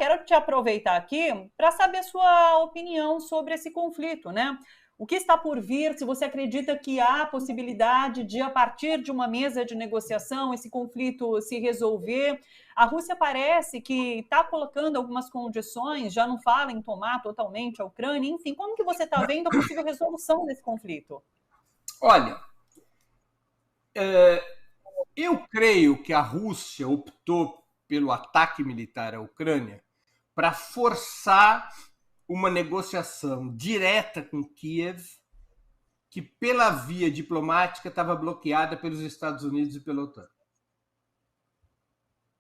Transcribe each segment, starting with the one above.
quero te aproveitar aqui para saber a sua opinião sobre esse conflito, né? O que está por vir? Se você acredita que há possibilidade de, a partir de uma mesa de negociação, esse conflito se resolver? A Rússia parece que está colocando algumas condições, já não fala em tomar totalmente a Ucrânia. Enfim, como que você está vendo a possível resolução desse conflito? Olha, eu creio que a Rússia optou pelo ataque militar à Ucrânia para forçar uma negociação direta com Kiev, que pela via diplomática estava bloqueada pelos Estados Unidos e pela OTAN.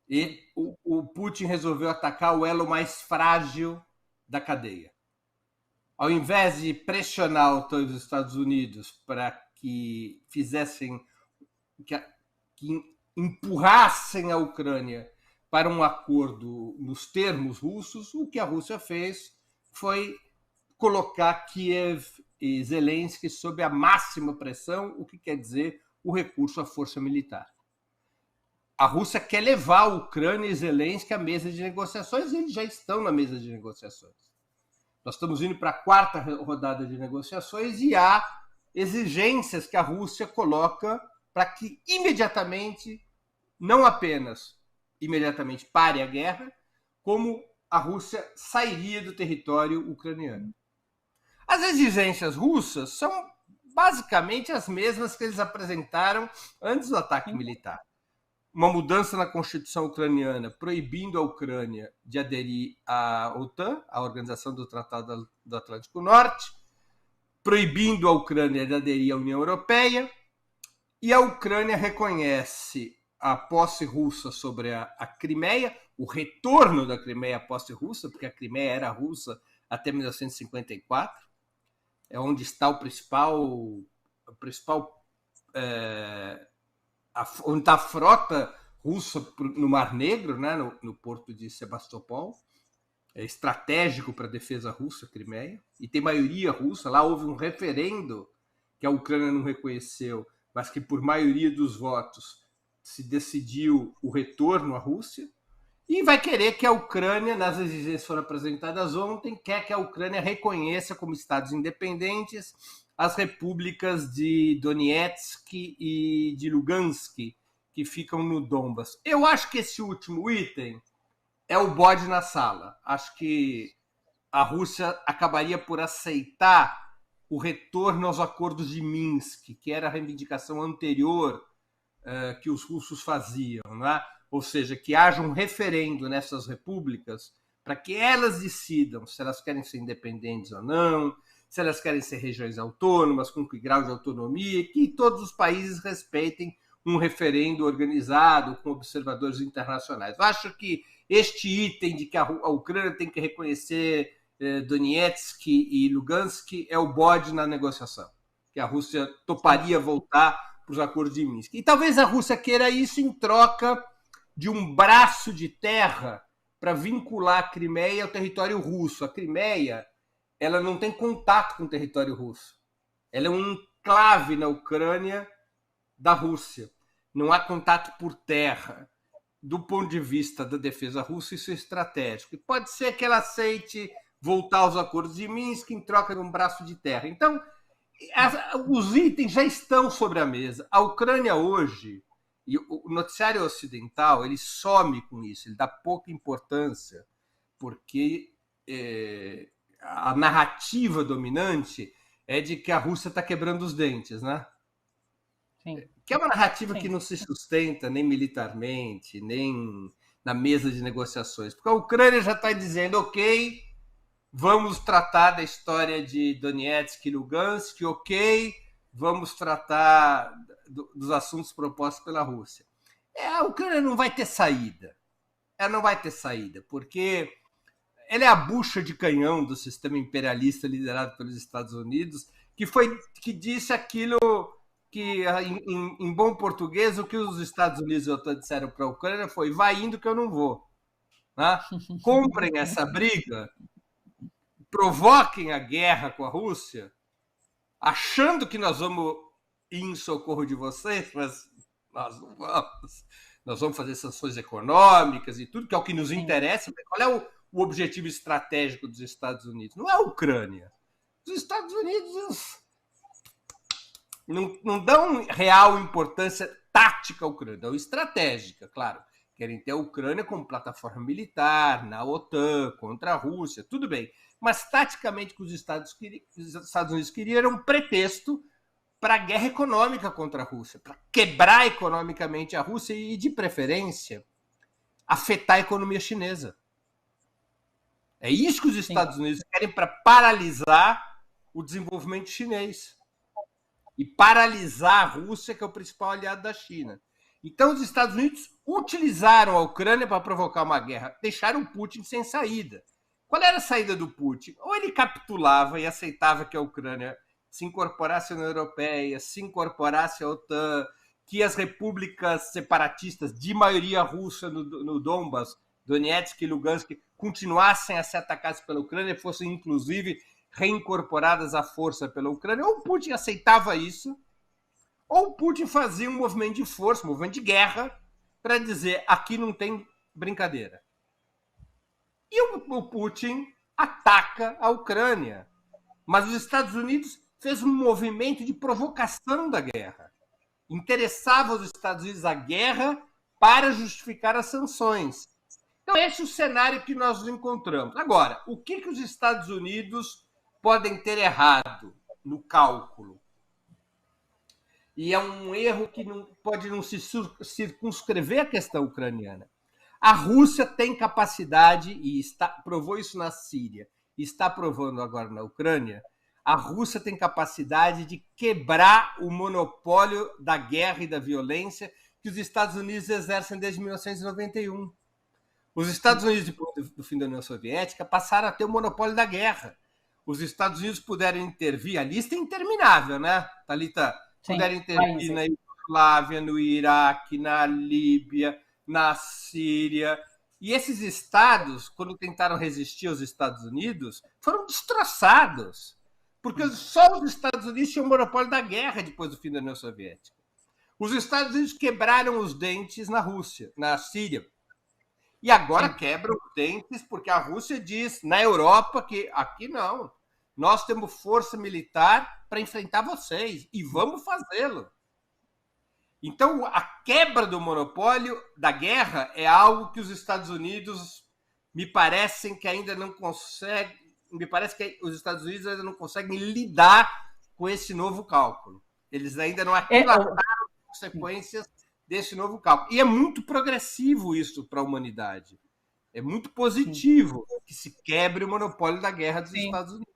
E o Putin resolveu atacar o elo mais frágil da cadeia. Ao invés de pressionar a OTAN e os Estados Unidos para que fizessem, que empurrassem a Ucrânia para um acordo nos termos russos, o que a Rússia fez foi colocar Kiev e Zelensky sob a máxima pressão, o que quer dizer o recurso à força militar. A Rússia quer levar a Ucrânia e Zelensky à mesa de negociações, e eles já estão na mesa de negociações. Nós estamos indo para a quarta rodada de negociações e há exigências que a Rússia coloca para que imediatamente, não apenas imediatamente pare a guerra, como a Rússia sairia do território ucraniano. As exigências russas são basicamente as mesmas que eles apresentaram antes do ataque militar. Uma mudança na Constituição ucraniana proibindo a Ucrânia de aderir à OTAN, a Organização do Tratado do Atlântico Norte, proibindo a Ucrânia de aderir à União Europeia, e a Ucrânia reconhece a posse russa sobre a Crimeia, o retorno da Crimeia à posse russa, porque a Crimeia era russa até 1954, é onde está onde está a frota russa no Mar Negro, né, no porto de Sebastopol. É estratégico para a defesa russa, a Crimeia, e tem maioria russa. Lá houve um referendo que a Ucrânia não reconheceu, mas que por maioria dos votos se decidiu o retorno à Rússia, e vai querer que a Ucrânia, nas exigências que foram apresentadas ontem, quer que a Ucrânia reconheça como estados independentes as repúblicas de Donetsk e de Lugansk, que ficam no Donbas. Eu acho que esse último item é o bode na sala. Acho que a Rússia acabaria por aceitar o retorno aos acordos de Minsk, que era a reivindicação anterior que os russos faziam, né? Ou seja, que haja um referendo nessas repúblicas para que elas decidam se elas querem ser independentes ou não, se elas querem ser regiões autônomas, com que grau de autonomia, que todos os países respeitem um referendo organizado com observadores internacionais. Eu acho que este item de que a Ucrânia tem que reconhecer Donetsk e Lugansk é o bode na negociação, que a Rússia toparia voltar para os acordos de Minsk. E talvez a Rússia queira isso em troca de um braço de terra para vincular a Crimeia ao território russo. A Crimeia, ela não tem contato com o território russo. Ela é um enclave na Ucrânia da Rússia. Não há contato por terra. Do ponto de vista da defesa russa, isso é estratégico. E pode ser que ela aceite voltar aos acordos de Minsk em troca de um braço de terra. Então, os itens já estão sobre a mesa. A Ucrânia hoje, e o noticiário ocidental, ele some com isso, ele dá pouca importância, porque a narrativa dominante é de que a Rússia está quebrando os dentes, né? Sim. Que é uma narrativa que não se sustenta nem militarmente, nem na mesa de negociações. Porque a Ucrânia já está dizendo, ok, vamos tratar da história de Donetsk e Lugansk, ok, vamos tratar dos assuntos propostos pela Rússia. A Ucrânia não vai ter saída. Ela não vai ter saída, porque ela é a bucha de canhão do sistema imperialista liderado pelos Estados Unidos, que disse aquilo que, em bom português, o que os Estados Unidos e a OTAN disseram para a Ucrânia foi: vai indo que eu não vou. Né? Comprem essa briga, provoquem a guerra com a Rússia, achando que nós vamos ir em socorro de vocês, mas nós não vamos. Nós vamos fazer sanções econômicas e tudo, que é o que nos interessa. Qual é o objetivo estratégico dos Estados Unidos? Não é a Ucrânia. Os Estados Unidos não dão real importância tática à Ucrânia, ou estratégica, claro. Querem ter a Ucrânia como plataforma militar, na OTAN, contra a Rússia, tudo bem. Mas, taticamente, o que os Estados Unidos queriam era um pretexto para a guerra econômica contra a Rússia, para quebrar economicamente a Rússia e, de preferência, afetar a economia chinesa. É isso que os Estados Unidos querem para paralisar o desenvolvimento chinês e paralisar a Rússia, que é o principal aliado da China. Então, os Estados Unidos utilizaram a Ucrânia para provocar uma guerra, deixaram o Putin sem saída. Qual era a saída do Putin? Ou ele capitulava e aceitava que a Ucrânia se incorporasse à União Europeia, se incorporasse à OTAN, que as repúblicas separatistas de maioria russa no Donbas, Donetsk e Lugansk, continuassem a ser atacadas pela Ucrânia, fossem inclusive reincorporadas à força pela Ucrânia. Ou o Putin aceitava isso, ou o Putin fazia um movimento de força, um movimento de guerra, para dizer, aqui não tem brincadeira. E o Putin ataca a Ucrânia. Mas os Estados Unidos fez um movimento de provocação da guerra. Interessava aos Estados Unidos a guerra para justificar as sanções. Então, esse é o cenário que nós encontramos. Agora, o que os Estados Unidos podem ter errado no cálculo? E é um erro que pode não se circunscrever à questão ucraniana. A Rússia tem capacidade, e provou isso na Síria, e está provando agora na Ucrânia, a Rússia tem capacidade de quebrar o monopólio da guerra e da violência que os Estados Unidos exercem desde 1991. Os Estados Unidos, depois do fim da União Soviética, passaram a ter o monopólio da guerra. Os Estados Unidos puderam intervir, a lista é interminável, né, Thalita? Puderam intervir na Iugoslávia, no Iraque, na Líbia, na Síria. E esses estados, quando tentaram resistir aos Estados Unidos, foram destroçados. Porque só os Estados Unidos tinham o monopólio da guerra depois do fim da União Soviética. Os Estados Unidos quebraram os dentes na Rússia, na Síria. E agora quebram os dentes porque a Rússia diz na Europa que aqui não. Nós temos força militar para enfrentar vocês e vamos fazê-lo. Então, a quebra do monopólio da guerra é algo que os Estados Unidos me parecem que ainda não conseguem. Me parece que os Estados Unidos ainda não conseguem lidar com esse novo cálculo. Eles ainda não aquilataram as consequências desse novo cálculo. E é muito progressivo isso para a humanidade. É muito positivo que se quebre o monopólio da guerra dos Estados Unidos.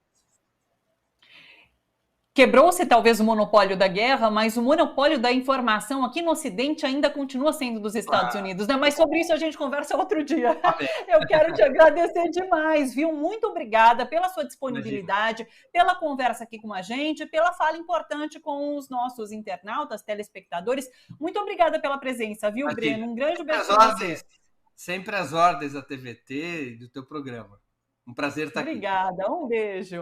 Quebrou-se talvez o monopólio da guerra, mas o monopólio da informação aqui no Ocidente ainda continua sendo dos Estados Unidos, né? Mas sobre isso a gente conversa outro dia. Eu quero te agradecer demais, viu? Muito obrigada pela sua disponibilidade, pela conversa aqui com a gente, pela fala importante com os nossos internautas, telespectadores. Muito obrigada pela presença, viu, Breno? Um grande beijo para você. Sempre às ordens da TVT e do teu programa. Um prazer estar aqui. Obrigada, um beijo.